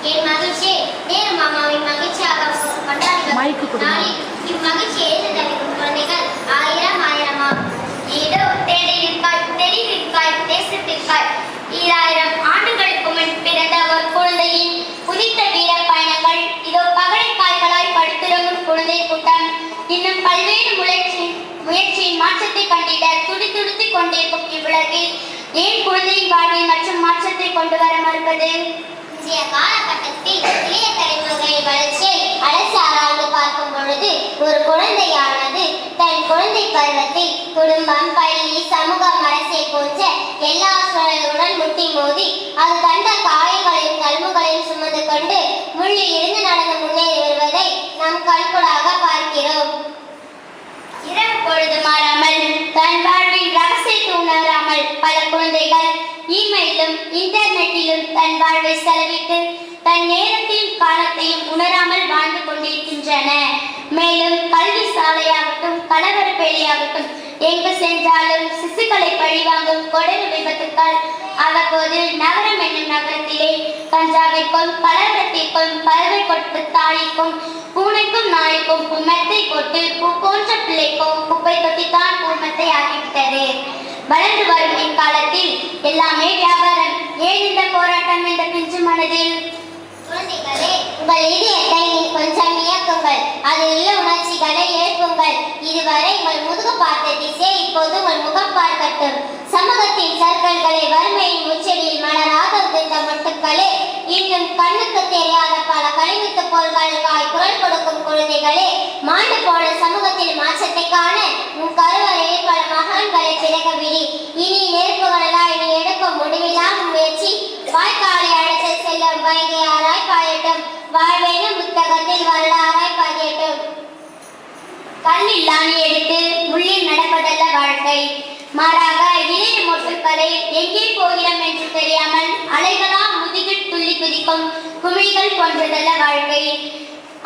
என் மகிழ்ச்சி நேரு மாமாவின் மகிழ்ச்சியாக கொண்டாடி இம்மகிழ்ச்சியை எதிர்த்தளிக்கும் குழந்தைகள் ஆயிரம் ஆயிரமாம். ஏதோ தெளிவிற்காய் தேசத்திற்காய் 2000 ஆண்டுகளுக்கு முன் பிறந்த ஒரு குழந்தையின் புதித்த வீர பயணங்கள். இதோ பகடை காய்களாய் படுத்துறங்கும் குழந்தை கூட்டம் இன்னும் பல்வேறு முயற்சியின் மாற்றத்தை கண்டிட துடித்துடித்துக் கொண்டிருக்கும் இவ்வுலகில் ஏன் குழந்தையின் வாழ்வில் மற்றும் மாற்றத்தை கொண்டு வர மறுப்பது? இன்றைய காலகட்டத்தில் இளைய தலைமுறைகளின் வளர்ச்சியை அரசு ஆராய்ந்து பார்க்கும் பொழுது ஒரு குழந்தையானது தன் குழந்தை பருவத்தில் குடும்பம், பள்ளி, சமூகம், அரசியல் போன்ற எல்லா சூழலுடன் முட்டி மோதி அது கண்ட காயங்களையும் தழும்புகளையும் சுமந்து கொண்டு முள்ளில் இருந்து நடந்து முன்னேறி வருவதை நாம் கண்கூடாக பார்க்கிறோம். இரவு பொழுது மாறாமல் தன் வாழ்வில் ரகசியத்தை உணராமல் பல குழந்தைகள் இமெயிலும் இன்டர்நெட்டிலும் தன் வாழ்வை செலவிட்டு தன் நேரத்தையும் காலத்தையும் உணராமல் வாழ்ந்து கொண்டிருக்கின்றன. மேலும் கல்வி சாலையாகட்டும், கலவர பேலியாகட்டும், எங்கு சென்றாலும் சிசுக்களை பழிவாங்கும் கொடூர விபத்துக்கள் அவ்வப்போது நகரம் என்னும் நகரத்திலே கஞ்சாவிற்கும் கலவரத்திற்கும் பறவை கொட்டு தாய்க்கும் பூனைக்கும் நாய்க்கும் மெத்தை கொட்டு பூ போன்ற பிள்ளைக்கும் குப்பை தொட்டித்தான் பூமத்தை ஆகிவிட்டது. வளர்ந்து வரும் இக்காலத்தில் எல்லாமே வியாபாரம். ஏன் இந்த போராட்டம் என்ற பிஞ்சு மனதில்? குழந்தைகளே, உங்கள் இதயத்தை கொஞ்சம் இயக்குங்கள், அதில் உள்ள உணர்ச்சிகளை எழுப்புங்கள். இதுவரை உங்கள் முதுகு பார்த்த திசை இப்போது உங்கள் முகம் பார்க்கட்டும். சமூகத்தின் சர்க்கல்களை வறுமையின் உச்சரியில் மலராக உதிர்ந்த மொட்டுக்களே, இன்னும் கண்ணுக்கு தெரியாத பல கழிவுத்து பொருள்களுக்காய் குரல் கொடுக்கும் குழந்தைகளே, மாண்டு போன சமூகத்தில் மாற்றத்தை காண உன் கருவறையில் பல மகான்களை பிறக்க விடி. இனி நெருப்புகளெல்லாம் இனி எடுக்கும் முடிவில்லாத முயற்சி வாய்க்காலை அழைத்து செல்லும் வைகையாராய் பாயட்டும். வாழ்வேனும் புத்தகத்தில் வரலாறாய் பதியட்டும். கண்ணில் லாணி எடுத்து முள்ளில் நடப்பதல்ல வாழ்க்கை, மாறாக இளைய மொட்டுக்களை எங்கே போகிறோம் என்று தெரியாமல் அலைகளாம் முதுகில் துள்ளி குதிக்கும் குமிழ்கள் போன்றதல்ல வாழ்க்கை.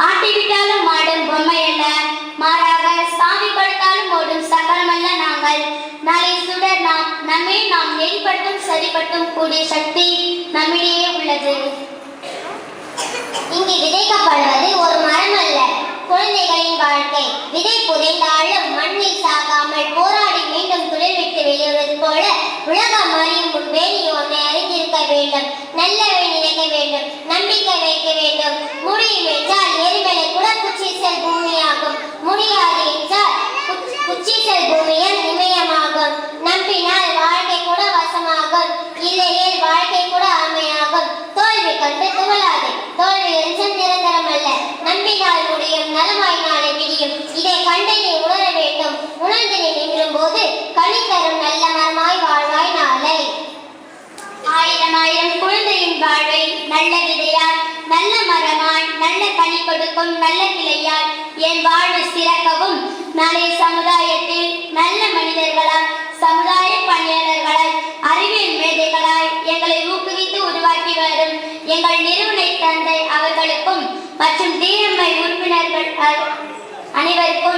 ஆட்டிவிட்டாலும் ஆடும் பொம்மை அல்ல, மாறாக சாமி கொடுத்தாலும் ஓடும் சகலமல்ல நாங்கள். நாளை சுடர் நம்மை நாம் நெறிப்படுத்தும் சரிப்படுத்தும் கூடிய சக்தி நம்மிடையே உள்ளது. இங்கு விதைக்கப்படுவது ஒரு மரம் அல்ல, குழந்தைகளின் வாழ்க்கை. விதை புதைந்தாலும் மண்ணில் சாகாமல் போராடி மீண்டும் துளிர்விட்டு வெளியுறது போல உலகம் அறியும் முன்பே நீ உன்னை அறிந்திருக்க வேண்டும். நல்லவை நினைக்க வேண்டும், நம்பிக்கை வைக்க வேண்டும். முடியும் என்றால் எரிமலை கூட குச்சிசல் பூமியாகும், முடியாது என்றால் குச்சிசல் பூமியின் இமயமாகும். நம்பினால் வாழ்க்கை கூட வசமாகும், இல்லையேல் வாழ்க்கை கூட அருமையாகும். தோல்வி கண்டு துவளாது, தோல்வி என்றும் நிரந்தரம் அல்ல. நம்பினால் முடியும், நலமாய் நாளை விடியும். இதை கண்டு நீ உணர வேண்டும். உணர்ந்து நீ நின்றும் போது கனி தரும் நல்ல மரமாய் வாழ்வாய் நாளை. ஆயிரம் ஆயிரம் குழந்தையின் வாழ்வை நல்ல விதையால், நல்ல மரமாய், நல்ல கனி கொடுக்கும் நல்ல கிளையால் என் வாழ்வு சிறக்கவும், நாளைய சமுதாயத்தில் நல்ல மனிதர்களால், சமுதாய பணியாளர்களாய், அறிவியல் மேதைகளாய் எங்களை ஊக்குவித்து உருவாக்கி வரும் எங்கள் நிறுவன தந்தை அவர்களுக்கும் மற்றும் DMI உறுப்பினர்கள் அனைவருக்கும்